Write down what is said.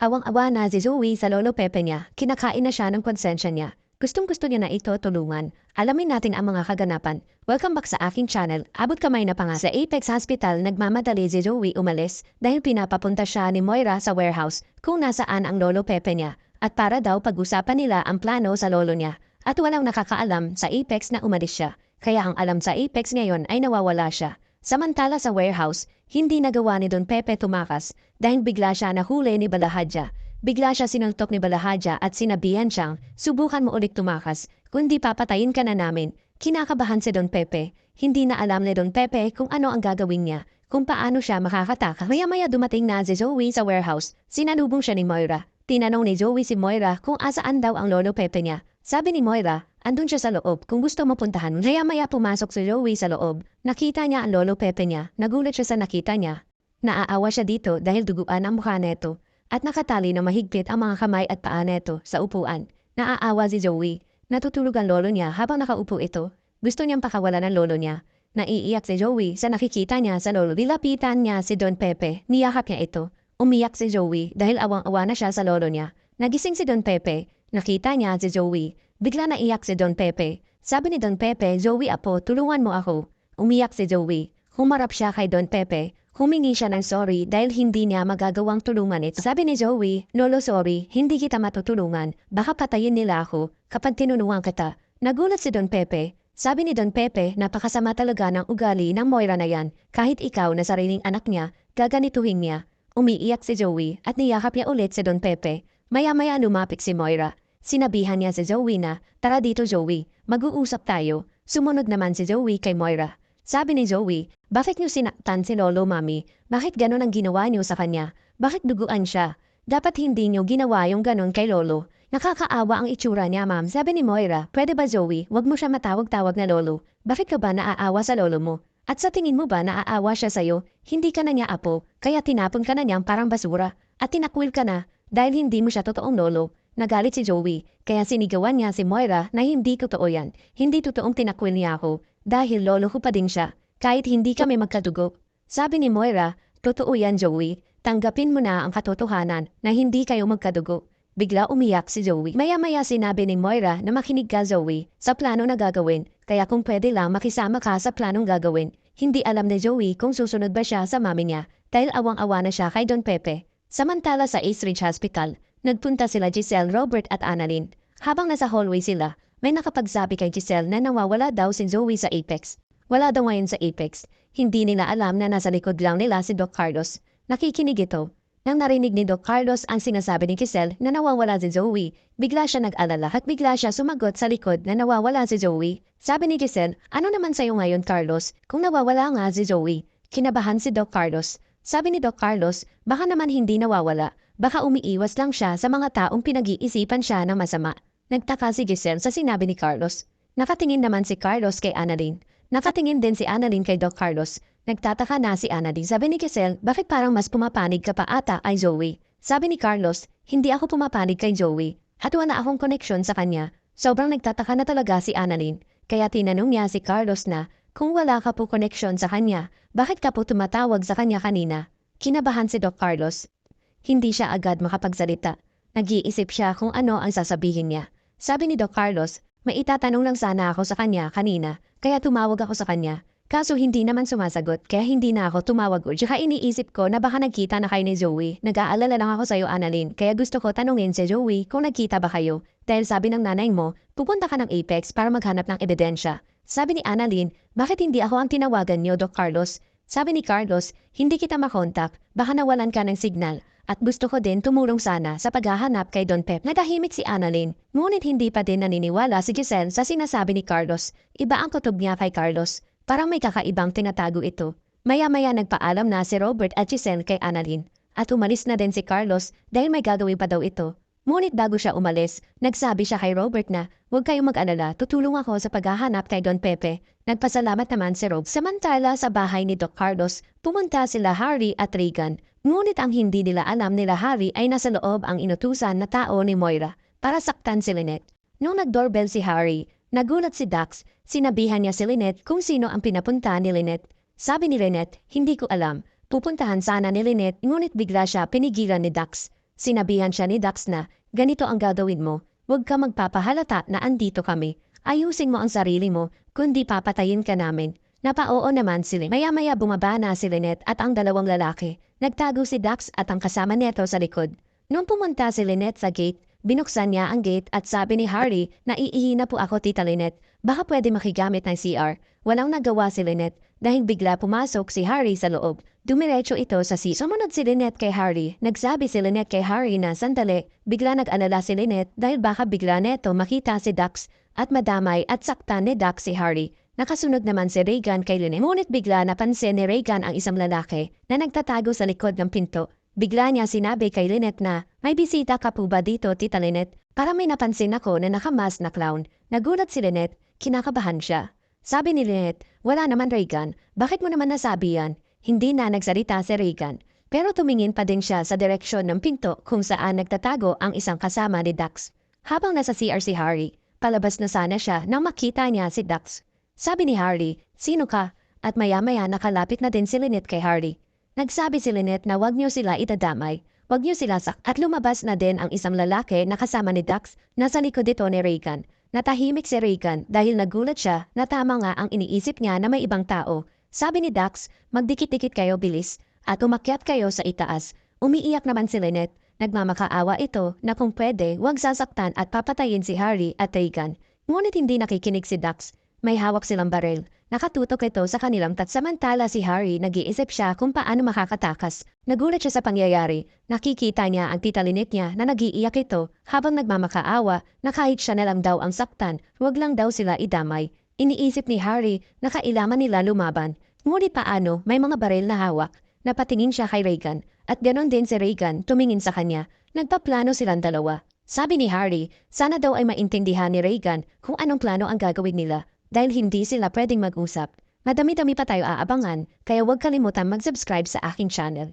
Awang-awa na si Zoe sa lolo Pepe niya, kinakain na siya ng konsensya niya. Gustong-gusto niya na ito tulungan. Alamin natin ang mga kaganapan. Welcome back sa aking channel. Abot kamay na pa nga sa Apex Hospital, nagmamadali si Zoe umalis dahil pinapapunta siya ni Moira sa warehouse kung nasaan ang lolo Pepe niya. At para daw pag-usapan nila ang plano sa lolo niya. At walang nakakaalam sa Apex na umalis siya. Kaya ang alam sa Apex ngayon ay nawawala siya. Samantala sa warehouse, hindi nagawa ni Don Pepe tumakas dahil bigla siya nahuli ni Balahadja. Bigla siya sinuntok ni Balahadja at sinabihan siyang, subukan mo ulit tumakas, kundi papatayin ka na namin. Kinakabahan si Don Pepe. Hindi na alam ni Don Pepe kung ano ang gagawin niya, kung paano siya makakataka. Maya-maya dumating na si Zoe sa warehouse. Sinalubong siya ni Moira. Tinanong ni Zoe si Moira kung asaan daw ang lolo Pepe niya. Sabi ni Moira, andun siya sa loob kung gusto mo puntahan. Maya-maya pumasok si Zoe sa loob. Nakita niya ang lolo Pepe niya. Nagulat siya sa nakita niya. Naaawa siya dito dahil duguan ang mukha neto at nakatali na mahigpit ang mga kamay at paa neto sa upuan. Naaawa si Zoe. Natutulog ang lolo niya habang nakaupo ito. Gusto niyang pakawalan ng lolo niya. Naiiyak si Zoe sa nakikita niya sa lolo. Dilapitan niya si Don Pepe. Niyakap niya ito. Umiyak si Zoe dahil awang-awa na siya sa lolo niya. Nagising si Don Pepe. Nakita niya si Zoe. Bigla naiyak si Don Pepe. Sabi ni Don Pepe, Zoe apo, tulungan mo ako. Umiyak si Zoe. Humarap siya kay Don Pepe. Humingi siya ng sorry dahil hindi niya magagawang tulungan ito. Sabi ni Zoe, Lolo sorry, hindi kita matutulungan. Baka patayin nila ako kapag tinulungan kita. Nagulat si Don Pepe. Sabi ni Don Pepe, napakasama talaga ng ugali ng Moira na yan. Kahit ikaw na sariling anak niya, gaganituhin niya. Umiiyak si Zoe at niyakap niya ulit si Don Pepe. Maya-maya lumapit si Moira. Sinabihan niya si Zoe na, tara dito Zoe, mag-uusap tayo. Sumunod naman si Zoe kay Moira. Sabi ni Zoe, bakit niyo sinaktan si Lolo Mami? Bakit ganon ang ginawa niyo sa kanya? Bakit duguan siya? Dapat hindi niyo ginawa yung ganon kay Lolo. Nakakaawa ang itsura niya ma'am. Sabi ni Moira, pwede ba Zoe, wag mo siya matawag-tawag na Lolo? Bakit ka ba naaawa sa Lolo mo? At sa tingin mo ba naaawa siya sa'yo? Hindi ka na niya apo, kaya tinapon ka na niyang parang basura. At tinakwil ka na, dahil hindi mo siya totoong Lolo. Nagalit si Zoe, kaya sinigawan niya si Moira na hindi totoo yan. Hindi totoong tinakwil niya ako. Dahil lolo ko pa din siya, kahit hindi kami magkadugo. Sabi ni Moira, totoo yan Zoe, tanggapin mo na ang katotohanan na hindi kayo magkadugo. Bigla umiyak si Zoe. Maya-maya sinabi ni Moira na makinig ka Zoe sa plano na gagawin, kaya kung pwede lang makisama ka sa planong gagawin. Hindi alam ni Zoe kung susunod ba siya sa mami niya dahil awang-awa na siya kay Don Pepe. Samantala sa East Ridge Hospital, nagpunta sila Giselle, Robert at Annalyn. Habang nasa hallway sila, may nakapagsabi kay Giselle na nawawala daw si Zoe sa Apex. Wala daw ngayon sa Apex. Hindi nila alam na nasa likod lang nila si Doc Carlos. Nakikinig ito. Nang narinig ni Doc Carlos ang sinasabi ni Giselle na nawawala si Zoe, bigla siya nag-alala at bigla siya sumagot sa likod na nawawala si Zoe. Sabi ni Giselle, ano naman sa'yo ngayon Carlos kung nawawala nga si Zoe? Kinabahan si Doc Carlos. Sabi ni Doc Carlos, baka naman hindi nawawala. Baka umiiwas lang siya sa mga taong pinag-iisipan siya ng masama. Nagtaka si Giselle sa sinabi ni Carlos. Nakatingin naman si Carlos kay Annalyn. Nakatingin din si Annalyn kay Doc Carlos. Nagtataka na si Annalyn. Sabi ni Giselle, bakit parang mas pumapanig ka pa ata ay Zoe? Sabi ni Carlos, hindi ako pumapanig kay Zoe. At wala akong koneksyon sa kanya. Sobrang nagtataka na talaga si Annalyn. Kaya tinanong niya si Carlos na, kung wala ka po koneksyon sa kanya, bakit ka po tumatawag sa kanya kanina? Kinabahan si Doc Carlos. Hindi siya agad makapagsalita. Nag-iisip siya kung ano ang sasabihin niya. Sabi ni Doc Carlos, may itatanong lang sana ako sa kanya kanina, kaya tumawag ako sa kanya. Kaso hindi naman sumasagot, kaya hindi na ako tumawag o. Tsaka iniisip ko na baka nagkita na kayo ni Zoe. Nag-aalala lang ako sa'yo, Annalyn, kaya gusto ko tanungin si Zoe kung nagkita ba kayo. Dahil sabi ng nanay mo, pupunta ka ng Apex para maghanap ng ebidensya. Sabi ni Annalyn, bakit hindi ako ang tinawagan niyo, Doc Carlos? Sabi ni Carlos, hindi kita makontak, baka nawalan ka ng signal. At gusto ko din tumulong sana sa paghahanap kay Don Pep. Nadahimik si Annalyn, ngunit hindi pa din naniniwala si Giselle sa sinasabi ni Carlos. Iba ang kutob niya kay Carlos. Parang may kakaibang tinatago ito. Maya-maya nagpaalam na si Robert at Giselle kay Annalyn. At umalis na din si Carlos dahil may gagawin pa daw ito. Ngunit bago siya umalis, nagsabi siya kay Robert na, huwag kayong mag-alala, tutulong ako sa paghahanap kay Don Pepe. Nagpasalamat naman si Rob. Samantala sa bahay ni Doc Carlos, pumunta sila Harry at Regan. Ngunit ang hindi nila alam nila Harry ay nasa loob ang inutusan na tao ni Moira para saktan si Lynette. Nung nag-doorbell si Harry, nagulat si Dax. Sinabihan niya si Lynette kung sino ang pinapunta ni Lynette. Sabi ni Lynette, hindi ko alam. Pupuntahan sana ni Lynette ngunit bigla siya pinigilan ni Dax. Sinabihan siya ni Dax na, ganito ang gagawin mo, huwag ka magpapahalata na andito kami. Ayusin mo ang sarili mo, kundi papatayin ka namin. Napaoo naman sila. Maya-maya bumaba na si Lynette at ang dalawang lalaki. Nagtago si Dax at ang kasama nito sa likod. Nung pumunta si Lynette sa gate, binuksan niya ang gate at sabi ni Harry na iihi na po ako, Tita Lynette. Baka pwede makigamit ng CR. Walang nagawa si Lynette dahil bigla pumasok si Harry sa loob. Dumiretso ito sa Sumunod si Lynette kay Harry. Nagsabi si Lynette kay Harry na sandali. Bigla nag-alala si Lynette dahil baka bigla neto makita si Dax at madamay at saktan ni Dax si Harry. Nakasunod naman si Regan kay Lynette. Ngunit bigla napansin ni Regan ang isang lalaki na nagtatago sa likod ng pinto. Bigla niya sinabi kay Lynette na, may bisita ka po ba dito, Tita Lynette? Para may napansin ako na nakamask na clown. Nagulat si Lynette, kinakabahan siya. Sabi ni Lynette, wala naman Regan, bakit mo naman nasabi yan? Hindi na nagsalita si Regan. Pero tumingin pa din siya sa direksyon ng pinto kung saan nagtatago ang isang kasama ni Dax. Habang nasa CR si Harry, palabas na sana siya nang makita niya si Dax. Sabi ni Harry, sino ka? At maya-maya nakalapit na din si Lynette kay Harry. Nagsabi si Lynette na wag niyo sila itadamay, wag niyo sila At lumabas na din ang isang lalaki na kasama ni Dax na sa likod dito ni Regan. Natahimik si Regan dahil nagulat siya na tama nga ang iniisip niya na may ibang tao. Sabi ni Dax, magdikit-dikit kayo bilis at umakyat kayo sa itaas. Umiiyak naman si Lynette. Nagmamakaawa ito na kung pwede wag sasaktan at papatayin si Harry at Regan. Ngunit hindi nakikinig si Dax. May hawak silang baril. Nakatutok ito sa kanilang samantala si Harry nag-iisip siya kung paano makakatakas. Nagulat siya sa pangyayari. Nakikita niya ang Tita Lynette niya na nag-iiyak ito habang nagmamakaawa na kahit siya na lang daw ang saktan, huwag lang daw sila idamay. Iniisip ni Harry na kailangan nila lumaban. Ngunit paano may mga baril na hawak? Napatingin siya kay Regan at ganon din si Regan tumingin sa kanya. Nagpaplano silang dalawa. Sabi ni Harry, sana daw ay maintindihan ni Regan kung anong plano ang gagawin nila. Dahil hindi sila pwedeng mag-usap. Madami-dami pa tayo aabangan, kaya huwag kalimutan mag-subscribe sa aking channel.